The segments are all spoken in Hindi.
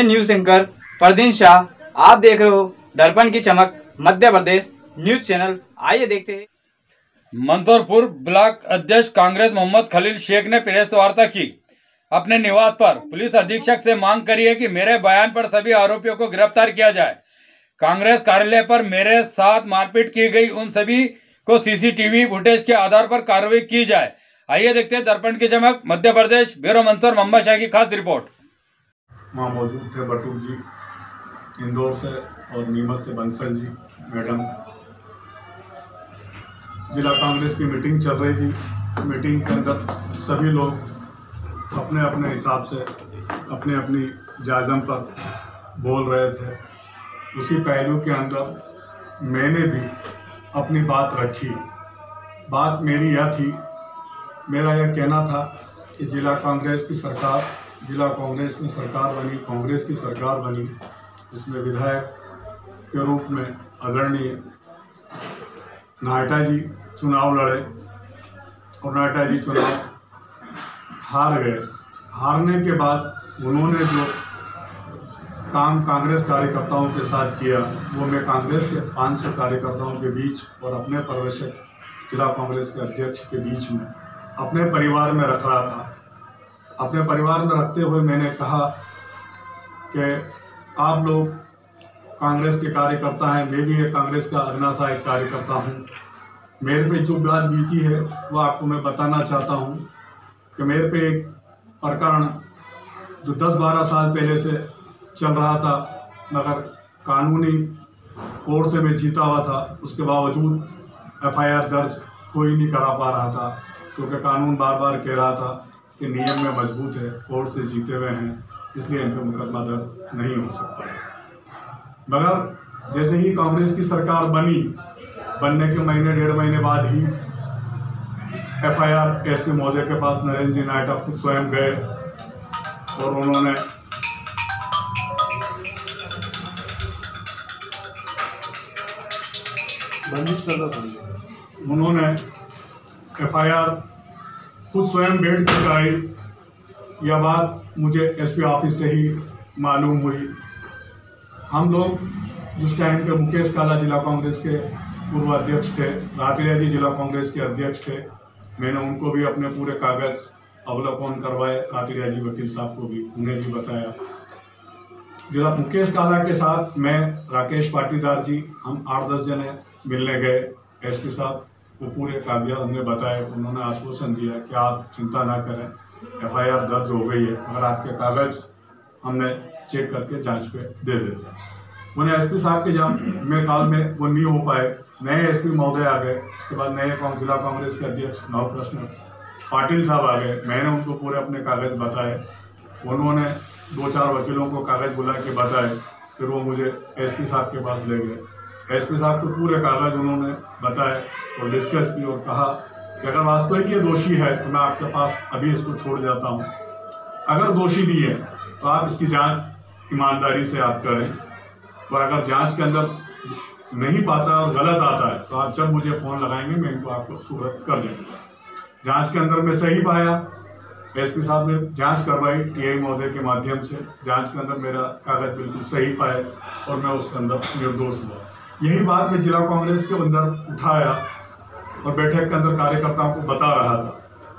न्यूज एंकर परदीन शाह, आप देख रहे हो दर्पण की चमक मध्य प्रदेश न्यूज चैनल। आइए देखते हैं। मंदसौर ब्लॉक अध्यक्ष कांग्रेस मोहम्मद खलील शेख ने प्रेस वार्ता की। अपने निवास पर पुलिस अधीक्षक से मांग करी है कि मेरे बयान पर सभी आरोपियों को गिरफ्तार किया जाए। कांग्रेस कार्यालय पर मेरे साथ मारपीट की गई उन सभी को सीसीटीवी फुटेज के आधार पर कार्रवाई की जाए। आइए देखते हैं दर्पण की चमक मध्य प्रदेश ब्यूरो मंदसौर मोहम्मद शाह की खास रिपोर्ट। वहाँ मौजूद थे बटुक जी इंदौर से और नीमच से बंसल जी मैडम। जिला कांग्रेस की मीटिंग चल रही थी। मीटिंग के अंदर सभी लोग अपने अपने हिसाब से अपने अपनी जायज़म पर बोल रहे थे। उसी पहलू के अंदर मैंने भी अपनी बात रखी। बात मेरी यह थी, मेरा यह कहना था कि जिला कांग्रेस की सरकार, जिला कांग्रेस में सरकार बनी, कांग्रेस की सरकार बनी, जिसमें विधायक के रूप में आदरणीय नायटा जी चुनाव लड़े और नायटा जी चुनाव हार गए। हारने के बाद उन्होंने जो काम कांग्रेस कार्यकर्ताओं के साथ किया वो मैं कांग्रेस के 500 कार्यकर्ताओं के बीच और अपने पर्यवेक्षक जिला कांग्रेस के अध्यक्ष के बीच में अपने परिवार में रख रहा था। अपने परिवार में रखते हुए मैंने कहा कि आप लोग कांग्रेस के कार्यकर्ता हैं, मैं भी एक कांग्रेस का अदना सा एक कार्यकर्ता हूँ। मेरे पे जो बात बीती है वो आपको मैं बताना चाहता हूँ कि मेरे पे एक प्रकरण जो 10-12 साल पहले से चल रहा था, मगर कानूनी कोर्ट से मैं जीता हुआ था, उसके बावजूद एफआईआर दर्ज कोई नहीं करा पा रहा था, क्योंकि कानून बार बार कह रहा था कि नियम में मजबूत है, कोर्ट से जीते हुए हैं, इसलिए इन पर मुकदमा दर्ज नहीं हो सकता है। मगर जैसे ही कांग्रेस की सरकार बनी, बनने के महीने 1.5 महीने बाद ही एफआईआर एसपी महोदय के पास नरेंद्र जी नायटा खुद स्वयं गए और उन्होंने एफआईआर खुद स्वयं बैठ कर कराई। यह बात मुझे एसपी ऑफिस से ही मालूम हुई। हम लोग जिस टाइम पे मुकेश काला जिला कांग्रेस के पूर्व अध्यक्ष थे, रातिया जी जिला कांग्रेस के अध्यक्ष थे, मैंने उनको भी अपने पूरे कागज अवलोकन करवाए, रातिया जी वकील साहब को भी, उन्हें भी बताया। जिला मुकेश काला के साथ मैं, राकेश पाटीदार जी, हम 8-10 जने मिलने गए। एसपी साहब को पूरे कागजात हमने बताए। उन्होंने आश्वासन दिया कि आप चिंता ना करें, एफआईआर दर्ज हो गई है, मगर आपके कागज हमने चेक करके जांच पे दे देते हैं। उन्हें एसपी साहब के जांच में काल में वो नहीं हो पाए, नए एसपी महोदय आ गए। उसके बाद नए जिला कांग्रेस के अध्यक्ष नवकृष्ण पाटिल साहब आ गए। मैंने उनको पूरे अपने कागज बताए, उन्होंने 2-4 वकीलों को कागज बुला के बताए, फिर वो मुझे एसपी साहब के पास ले गए। एसपी साहब को पूरे कागज उन्होंने बताए और डिस्कस की और कहा कि अगर वास्तविक ये दोषी है तो मैं आपके पास अभी इसको छोड़ जाता हूँ, अगर दोषी नहीं है तो आप इसकी जांच ईमानदारी से आप करें, और अगर जांच के अंदर नहीं पाता और गलत आता है तो आप जब मुझे फ़ोन लगाएंगे मैं इनको आपको सूरत कर जाऊँगा। जांच के अंदर मैं सही पाया, एसपी साहब ने जांच करवाई टीआई महोदय के माध्यम से, जांच के अंदर मेरा कागज बिल्कुल सही पाए और मैं उसके अंदर निर्दोष हुआ। यही बात मैं जिला कांग्रेस के अंदर उठाया और बैठक के अंदर कार्यकर्ताओं को बता रहा था।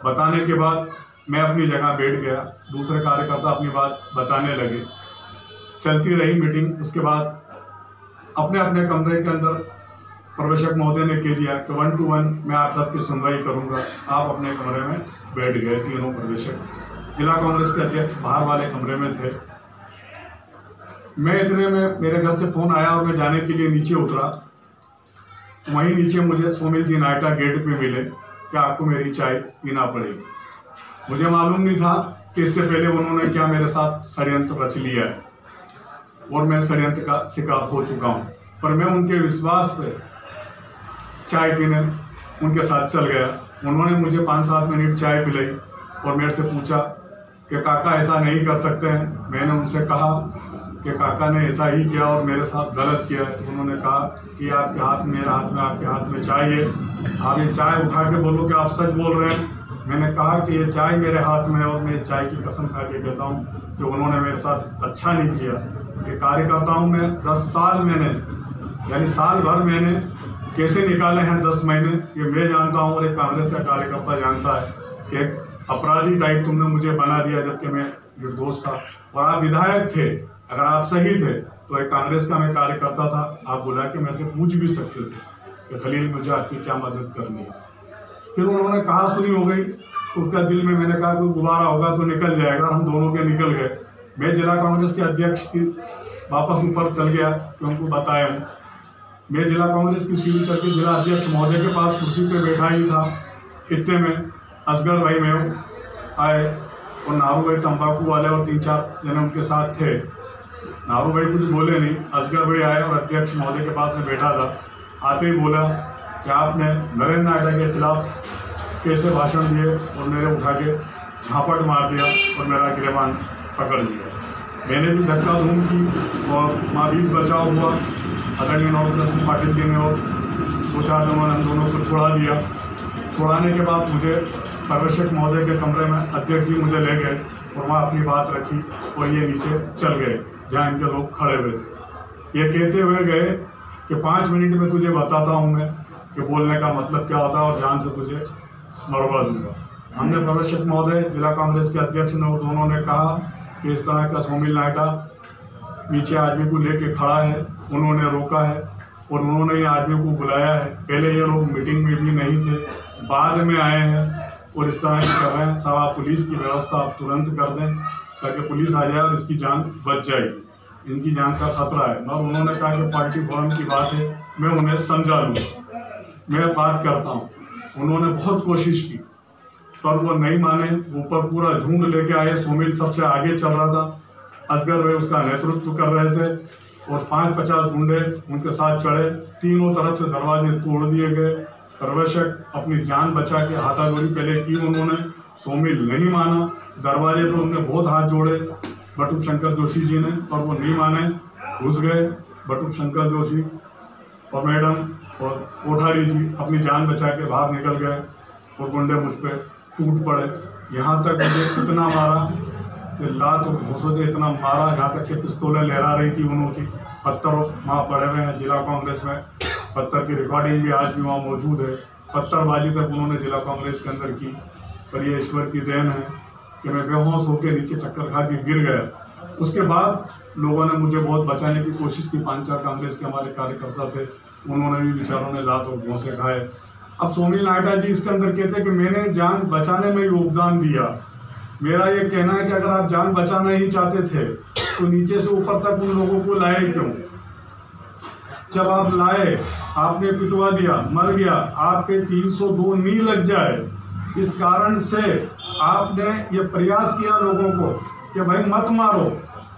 बताने के बाद मैं अपनी जगह बैठ गया, दूसरे कार्यकर्ता अपनी बात बताने लगे, चलती रही मीटिंग। उसके बाद अपने अपने कमरे के अंदर पर्यवेक्षक महोदय ने कह दिया कि 1 to 1 मैं आप सबकी सुनवाई करूंगा, आप अपने कमरे में बैठ गए। तीनों पर्यवेक्षक जिला कांग्रेस के अध्यक्ष बाहर वाले कमरे में थे। मैं इतने में मेरे घर से फ़ोन आया और मैं जाने के लिए नीचे उतरा। वहीं नीचे मुझे सोमिल जी नायटा गेट पे मिले कि आपको मेरी चाय पीना पड़ेगी। मुझे मालूम नहीं था कि इससे पहले उन्होंने क्या मेरे साथ षड्यंत्र रच लिया है और मैं षड्यंत्र का शिकार हो चुका हूँ। पर मैं उनके विश्वास पे चाय पीने उनके साथ चल गया। उन्होंने मुझे 5-7 मिनट चाय पिलाई और मेरे से पूछा कि काका ऐसा नहीं कर सकते हैं। मैंने उनसे कहा कि काका ने ऐसा ही किया और मेरे साथ गलत किया है। उन्होंने कहा कि आपके हाथ, मेरे हाथ में, आपके हाथ में चाय है, आप ये चाय उठा के बोलो कि आप सच बोल रहे हैं। मैंने कहा कि ये चाय मेरे हाथ में है और मैं चाय की कसम खा के कहता हूँ कि उन्होंने मेरे साथ अच्छा नहीं किया। ये कार्यकर्ताओं में 10 साल मैंने, यानी साल भर मैंने कैसे निकाले हैं 10 महीने, ये मैं जानता हूँ और एक कांग्रेस का कार्यकर्ता जानता है कि एक अपराधी टाइप तुमने मुझे बना दिया, जबकि मैं निर्दोष था और आप विधायक थे। अगर आप सही थे तो एक कांग्रेस का मैं कार्यकर्ता था, आप बुला के मेरे से पूछ भी सकते थे कि खलील मुझे आपकी क्या मदद करनी है। फिर उन्होंने कहा सुनी हो गई, तो उसका दिल में मैंने कहा कोई गुब्बारा होगा तो निकल जाएगा, हम दोनों के निकल गए। मैं जिला कांग्रेस के अध्यक्ष की वापस ऊपर चल गया कि उनको बताया हूँ। मैं जिला कांग्रेस की सीढ़ी चल के जिला अध्यक्ष महोदय के पास कुर्सी पे बैठा ही था, इतने में असगर भाई मैं आए और नारू भाई तंबाकू वाले और 3-4 जने उनके साथ थे। नारू भाई कुछ बोले नहीं, असगर भाई आए और अध्यक्ष महोदय के पास में बैठा था। आते ही बोला कि आपने नरेंद्र नायडा के खिलाफ कैसे भाषण दिए, और मेरे उठा के झापट मार दिया और मेरा गिरबान पकड़ लिया। मैंने भी धक्का धूम की और महावीर बचाव हुआ। आदरणीय नौकरी सिंह पाटिल जी ने और 2-4 जनों ने हम दोनों को छुड़ा दिया। छुड़ाने के बाद मुझे पर्यवेक्षक महोदय के कमरे में अध्यक्ष जी मुझे ले गए और वहाँ अपनी बात रखी और ये नीचे चल गए जहाँ इनके लोग खड़े हुए थे। ये कहते हुए गए कि 5 मिनट में तुझे बताता हूँ मैं कि बोलने का मतलब क्या होता है और जान से तुझे मरवा दूंगा। हमने पर्यवेक्षक महोदय, जिला कांग्रेस के अध्यक्ष ने और दोनों ने कहा कि इस तरह का सोमिल नायडा नीचे आदमी को लेके खड़ा है, उन्होंने रोका है और उन्होंने ये आदमी को बुलाया है। पहले ये लोग मीटिंग में भी नहीं थे, बाद में आए हैं और इस तरह की कर रहे हैं। सब आप पुलिस की व्यवस्था आप तुरंत कर दें ताकि पुलिस आ जाए और इसकी जान बच जाएगी, इनकी जान का खतरा है। और उन्होंने कहा कि पार्टी फोरम की बात है, मैं उन्हें समझा लूँगा, मैं बात करता हूँ। उन्होंने बहुत कोशिश की पर वो नहीं माने। ऊपर पूरा झुंड लेके आए, सोमिल सबसे आगे चल रहा था, असगर भाई उसका नेतृत्व कर रहे थे और 5-50 गुंडे उनके साथ चढ़े। तीनों तरफ से दरवाजे तोड़ दिए गए। पर्यवेक्षक अपनी जान बचा के हाथाजोड़ी पहले की उन्होंने, सोमिल नहीं माना। दरवाजे पर उन्होंने बहुत हाथ जोड़े बटुक शंकर जोशी जी ने, पर वो नहीं माने, घुस गए। बटुक शंकर जोशी और मैडम और कोठारी जी अपनी जान बचा के बाहर निकल गए और गुंडे मुझ पर टूट पड़े। यहाँ तक मुझे इतना मारा कि लात और घूसों से इतना मारा, यहाँ तक कि पिस्तौलें लहरा रही थी उन्हों की। पत्थर वहाँ पड़े हुए हैं जिला कांग्रेस में, पत्थर की रिकॉर्डिंग भी आज भी वहाँ मौजूद है। पत्थरबाजी तक उन्होंने जिला कांग्रेस के अंदर की, पर ये ईश्वर की देन है कि मैं बेहोश होकर नीचे चक्कर खा के गिर गया। उसके बाद लोगों ने मुझे बहुत बचाने की कोशिश की। 5-4 कांग्रेस के हमारे कार्यकर्ता थे, उन्होंने भी बेचारों ने लात और घूंसे खाए। अब सोमिल नायडा जी इसके अंदर कहते कि मैंने जान बचाने में योगदान दिया। मेरा ये कहना है कि अगर आप जान बचाना ही चाहते थे तो नीचे से ऊपर तक उन लोगों को लाए क्यों? जब आप लाए, आपने पिटवा दिया, मर गया, आपके 302 नी लग जाए, इस कारण से आपने ये प्रयास किया लोगों को कि भाई मत मारो।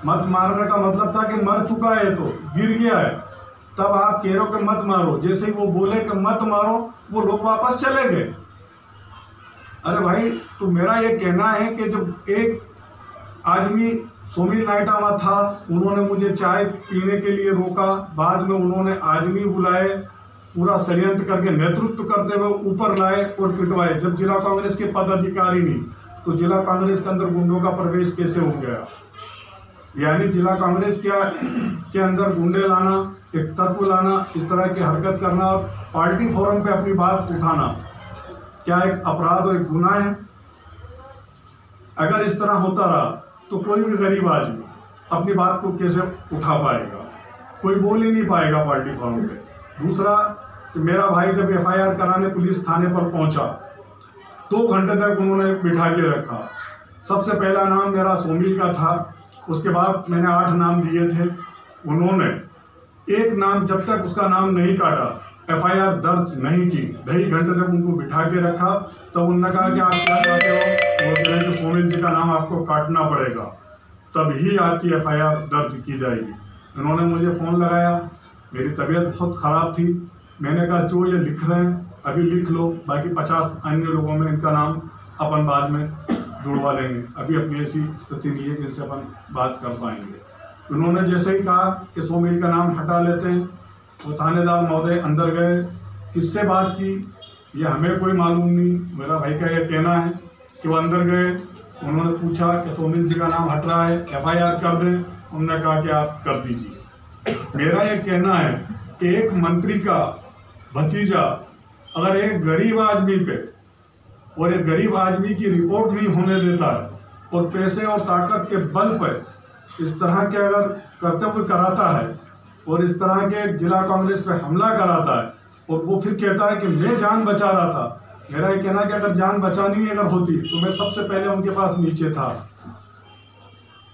मत मारने का मतलब था कि मर चुका है तो गिर गया है, तब आप कह रहे हो कि मत मारो। जैसे ही वो बोले कि मत मारो, वो लोग वापस चले गए। अरे भाई, तो मेरा ये कहना है कि जब एक आदमी सोमिल नायडा में था, उन्होंने मुझे चाय पीने के लिए रोका, बाद में उन्होंने आदमी बुलाए, पूरा षड्यंत्र करके नेतृत्व करते हुए ऊपर लाए और पिटवाए। जब जिला कांग्रेस के पदाधिकारी नहीं, तो जिला कांग्रेस के अंदर गुंडों का प्रवेश कैसे हो गया? यानी जिला कांग्रेस के अंदर गुंडे लाना, एक तत्व लाना, इस तरह की हरकत करना, पार्टी फोरम पे अपनी बात उठाना, क्या एक अपराध और एक गुनाह है? अगर इस तरह होता रहा तो कोई भी गरीब आदमी अपनी बात को कैसे उठा पाएगा? कोई बोल ही नहीं पाएगा पार्टी फोरम पे। दूसरा कि मेरा भाई जब FIR कराने पुलिस थाने पर पहुंचा, 2 घंटे तक उन्होंने बिठा के रखा। सबसे पहला नाम मेरा सोमिल का था, उसके बाद मैंने 8 नाम दिए थे। उन्होंने एक नाम, जब तक उसका नाम नहीं काटा, FIR दर्ज नहीं की। 2.5 घंटे तक उनको बिठा के रखा। तब उन्होंने कहा कि आप क्या चाहते हो? वो कह रहे कि सोमिल जी का नाम आपको काटना पड़ेगा, तब ही आपकी FIR दर्ज की जाएगी। उन्होंने मुझे फ़ोन लगाया, मेरी तबीयत बहुत ख़राब थी। मैंने कहा जो ये लिख रहे हैं अभी लिख लो, बाकी 50 अन्य लोगों में इनका नाम अपन बाद में जुड़वा लेंगे। अभी अपनी ऐसी स्थिति नहीं है कि इनसे अपन बात कर पाएंगे। उन्होंने जैसे ही कहा कि सोमिल का नाम हटा लेते हैं, वो थानेदार महोदय अंदर गए। किससे बात की ये हमें कोई मालूम नहीं। मेरा भाई का ये कहना है कि वो अंदर गए उन्होंने पूछा कि सोमिल जी का नाम हट रहा है, FIR कर दें। उन्होंने कहा कि आप कर दीजिए। मेरा ये कहना है कि एक मंत्री का भतीजा अगर एक गरीब आदमी पे और एक गरीब आदमी की रिपोर्ट नहीं होने देता है और पैसे और ताकत के बल पर इस तरह के अगर कर्तव्य कराता है और इस तरह के जिला कांग्रेस पे हमला कराता है और वो फिर कहता है कि मैं जान बचा रहा था, मेरा ये कहना है कि अगर जान बचानी अगर होती तो मैं सबसे पहले उनके पास नीचे था।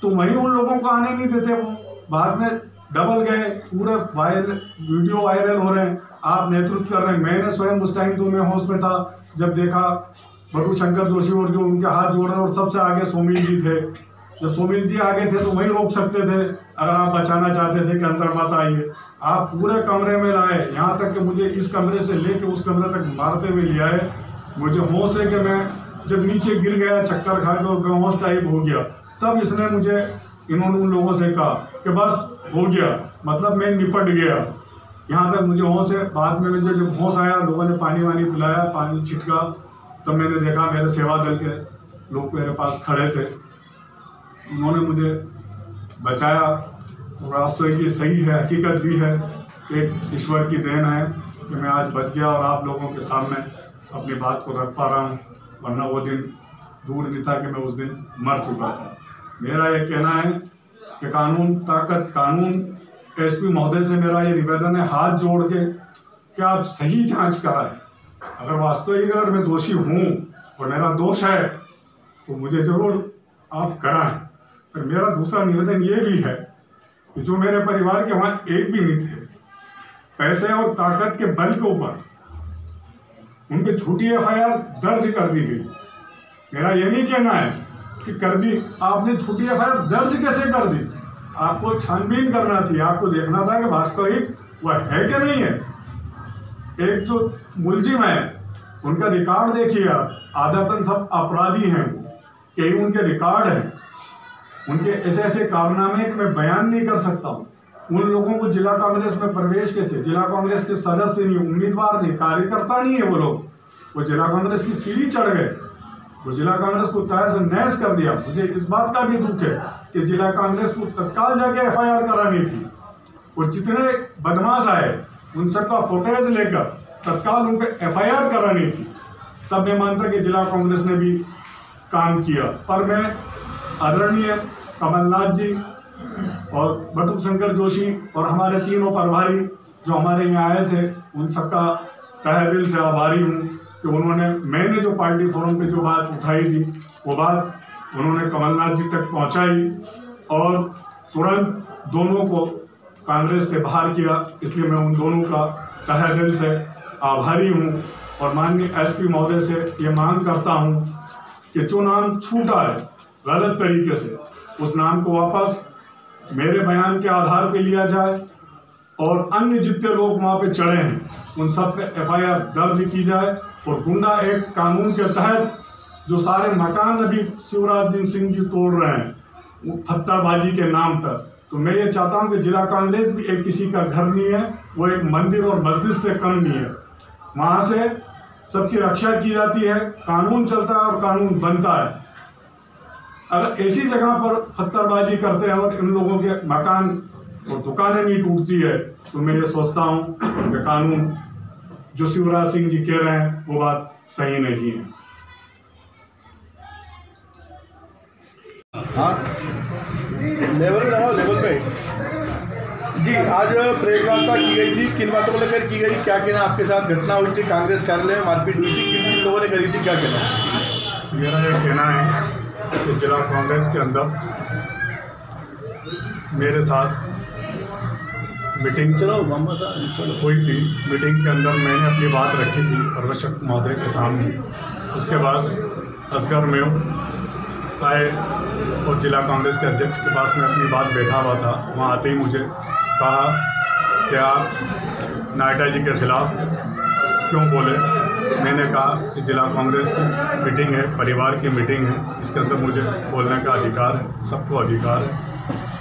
तो वहीं उन लोगों को आने नहीं देते, वो बाद में डबल गए, पूरे वीडियो वायरल हो रहे हैं, आप नेतृत्व कर रहे हैं। मैंने स्वयं उस टाइम तो मैं होश में था जब देखा बटू शंकर जोशी और जो उनके हाथ जोड़ रहे हैं, और सबसे आगे सोमिल जी थे। जब सोमिल जी आगे थे तो वही रोक सकते थे अगर आप बचाना चाहते थे कि अंदर मत आइए। आप पूरे कमरे में लाए, यहाँ तक कि मुझे इस कमरे से लेके उस कमरे तक मारते हुए ले आए। मुझे होश है कि मैं जब नीचे गिर गया, चक्कर खा के और बेहोश टाइप हो गया, तब इसने मुझे इन्होंने उन लोगों से कहा कि बस हो गया, मतलब मैं निपट गया। यहाँ तक मुझे होश है। बाद में मुझे जब होश आया, लोगों ने पानी वानी पिलाया, पानी छिटका, तब मैंने देखा मेरे सेवा दल के लोग मेरे पास खड़े थे, उन्होंने मुझे बचाया। और आज तो ये सही है, हकीकत भी है कि ईश्वर की देन है कि मैं आज बच गया और आप लोगों के सामने अपनी बात को रख पा रहा हूँ, वरना वो दिन दूर नहीं था कि मैं उस दिन मर चुका था। मेरा ये कहना है कि कानून ताकत, कानून SP महोदय से मेरा ये निवेदन है हाथ जोड़ के कि आप सही जांच कराएं। अगर वास्तविक अगर मैं दोषी हूँ और मेरा दोष है तो मुझे जरूर आप कराएं। पर मेरा दूसरा निवेदन ये भी है कि जो मेरे परिवार के वहाँ एक भी नहीं थे, पैसे और ताकत के बल के ऊपर उन पे झूठी FIR दर्ज कर दी गई। मेरा ये नहीं कहना है कि कर दी, आपने झूठी FIR दर्ज कैसे कर दी? आपको छानबीन करना थी, आपको देखना था कि वास्तविक वह है कि नहीं है। एक जो मुलजिम है उनका रिकॉर्ड देखिए आप, आदतन सब अपराधी हैं, कई उनके रिकॉर्ड हैं, उनके ऐसे ऐसे कारनामे कि मैं बयान नहीं कर सकता हूँ। उन लोगों को जिला कांग्रेस में प्रवेश कैसे, जिला कांग्रेस के सदस्य नहीं, उम्मीदवार नहीं, कार्यकर्ता नहीं है वो लोग, वो जिला कांग्रेस की सीढ़ी चढ़ गए, वो जिला कांग्रेस को तहस नहस कर दिया। मुझे इस बात का भी दुख है कि जिला कांग्रेस को तत्काल जाके FIR करानी थी और जितने बदमाश आए उन सबका फुटेज लेकर तत्काल उन पर FIR करानी थी। तब मैं मानता कि जिला कांग्रेस ने भी काम किया। पर मैं आदरणीय कमलनाथ जी और बटू शंकर जोशी और हमारे तीनों प्रभारी जो हमारे यहाँ आए थे, उन सबका तहे दिल से आभारी हूँ कि उन्होंने, मैंने जो पार्टी फोरम पे जो बात उठाई थी वो बात उन्होंने कमलनाथ जी तक पहुँचाई और तुरंत दोनों को कांग्रेस से बाहर किया। इसलिए मैं उन दोनों का तहे दिल से आभारी हूँ और माननीय SP महोदय से ये मांग करता हूँ कि जो नाम छूटा है गलत तरीके से, उस नाम को वापस मेरे बयान के आधार पे लिया जाए और अन्य जितने लोग वहाँ पे चढ़े हैं उन सब पे FIR दर्ज की जाए और गुंडा एक्ट कानून के तहत जो सारे मकान अभी शिवराज सिंह जी तोड़ रहे हैं पत्थरबाजी के नाम पर, तो मैं ये चाहता हूँ कि जिला कांग्रेस भी एक किसी का घर नहीं है, वो एक मंदिर और मस्जिद से कम नहीं है। वहाँ से सबकी रक्षा की जाती है, कानून चलता है और कानून बनता है। अगर ऐसी जगह पर पत्थरबाजी करते हैं और इन लोगों के मकान और दुकानें नहीं टूटती है, तो मैं ये सोचता हूँ कि कानून जो शिवराज सिंह जी कह रहे हैं वो बात सही नहीं है। हाँ, लेवल लगाओ, लेवल पे जी। आज प्रेस वार्ता की गई थी, किन बातों को लेकर की गई, क्या कहना आपके साथ घटना हुई थी, कांग्रेस कार्यालय में मारपीट हुई थी, किन लोगों ने करी थी, क्या कहना? मेरा ये कहना है कि जिला कांग्रेस के अंदर मेरे साथ मीटिंग हुई थी। मीटिंग के अंदर मैंने अपनी बात रखी थी पर्यवेक्षक महोदय के सामने। उसके बाद असगर मेव आए और जिला कांग्रेस के अध्यक्ष के पास में अपनी बात बैठा हुआ था। वहाँ आते ही मुझे कहा कि आप नायडा जी के खिलाफ क्यों बोले। मैंने कहा कि जिला कांग्रेस की मीटिंग है, परिवार की मीटिंग है, इसके अंदर मुझे बोलने का अधिकार है, सबको अधिकार है।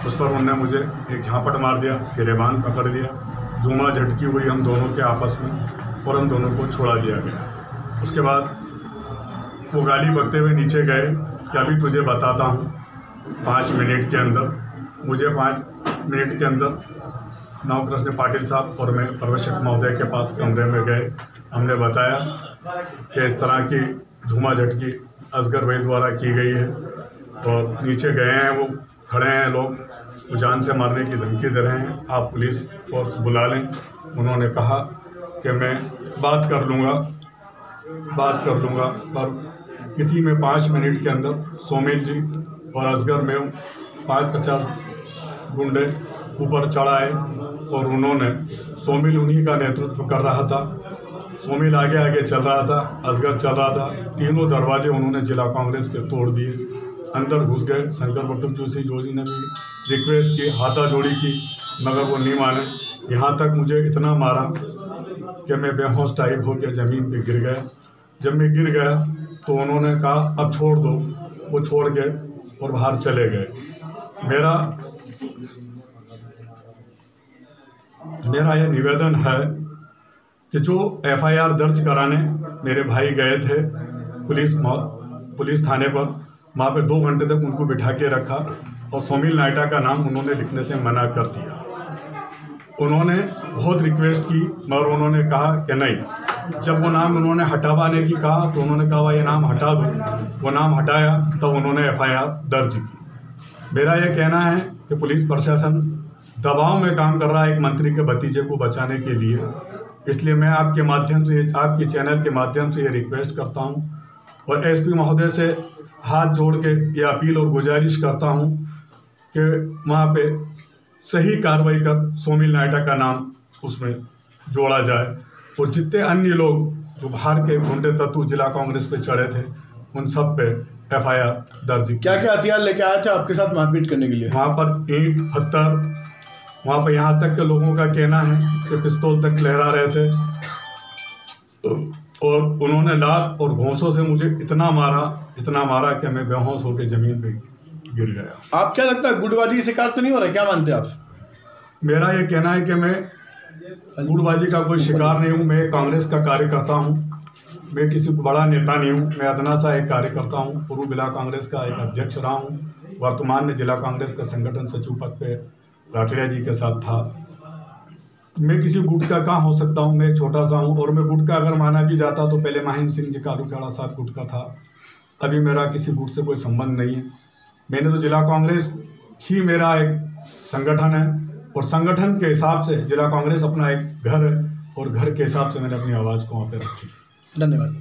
उस पर उन्होंने मुझे एक झापट मार दिया, गिरेबान पकड़ लिया, झूमा झटकी हुई हम दोनों के आपस में और हम दोनों को छोड़ा दिया गया। उसके बाद वो गाली बकते हुए नीचे गए कि अभी तुझे बताता हूँ 5 मिनट के अंदर। मुझे 5 मिनट के अंदर नवकृष्ण पाटिल साहब और मैं पर्यवेक्षक महोदय के पास कमरे में गए। हमने बताया कि इस तरह की झूमाझटकी असगर भाई द्वारा की गई है और नीचे गए हैं, वो खड़े हैं लोग, वो जान से मारने की धमकी दे रहे हैं, आप पुलिस फोर्स बुला लें। उन्होंने कहा कि मैं बात कर लूँगा, पर इसी में 5 मिनट के अंदर सोमेल जी और असगर में 50 गुंडे ऊपर चढ़ाए और उन्होंने, सोमेल उन्हीं का नेतृत्व कर रहा था, सोमेल आगे आगे चल रहा था, असगर चल रहा था। तीनों दरवाजे उन्होंने जिला कांग्रेस के तोड़ दिए, अंदर घुस गए। शंकर बटुक जोशी ने भी रिक्वेस्ट की, हाथा जोड़ी की, मगर वो नहीं माने। यहाँ तक मुझे इतना मारा कि मैं बेहोश टाइप होकर ज़मीन पे गिर गया। जब मैं गिर गया तो उन्होंने कहा अब छोड़ दो, वो छोड़ के और बाहर चले गए। मेरा ये निवेदन है कि जो FIR दर्ज कराने मेरे भाई गए थे पुलिस थाने पर, वहाँ पे 2 घंटे तक उनको बिठा के रखा और सोमेल नायटा का नाम उन्होंने लिखने से मना कर दिया। उन्होंने बहुत रिक्वेस्ट की मगर उन्होंने कहा कि नहीं। जब वो नाम उन्होंने हटावाने की कहा तो उन्होंने कहा ये नाम हटा दो। वो नाम हटाया तब उन्होंने FIR दर्ज की। मेरा ये कहना है कि पुलिस प्रशासन दबाव में काम कर रहा है एक मंत्री के भतीजे को बचाने के लिए। इसलिए मैं आपके माध्यम से, आपके चैनल के माध्यम से ये रिक्वेस्ट करता हूँ और SP महोदय से हाथ जोड़ के ये अपील और गुजारिश करता हूँ कि वहाँ पे सही कार्रवाई कर सोमेल नायटा का नाम उसमें जोड़ा जाए और जितने अन्य लोग जो बाहर के गुंडे तत्व जिला कांग्रेस पे चढ़े थे उन सब पे FIR दर्ज। क्या क्या हथियार लेके आया था आपके साथ मारपीट करने के लिए? वहाँ पर ईंट पत्थर, वहाँ पर यहाँ तक के लोगों का कहना है कि पिस्तौल तक लहरा रहे थे और उन्होंने लात और घोंसों से मुझे इतना मारा कि मैं बेहोश होकर ज़मीन पे गिर गया। आप क्या लगता है गुटबाजी की शिकार तो नहीं हो रहा, क्या मानते हैं आप? मेरा ये कहना है कि मैं गुटबाजी का कोई शिकार नहीं हूँ। मैं कांग्रेस का कार्यकर्ता हूँ, मैं किसी बड़ा नेता नहीं हूँ। मैं अदना सा एक कार्यकर्ता हूँ, पूर्व जिला कांग्रेस का एक अध्यक्ष रहा हूँ, वर्तमान में जिला कांग्रेस का संगठन सचिव पद पे राठिया जी के साथ था। मैं किसी गुट का कहाँ हो सकता हूँ, मैं छोटा सा हूँ। और मैं गुट का अगर माना भी जाता तो पहले महेंद्र सिंह जी कालूखेड़ा साहब गुट का था। अभी मेरा किसी गुट से कोई संबंध नहीं है। मैंने तो जिला कांग्रेस ही मेरा एक संगठन है और संगठन के हिसाब से जिला कांग्रेस अपना एक घर है और घर के हिसाब से मैंने अपनी आवाज़ को वहाँ पे रखी। धन्यवाद।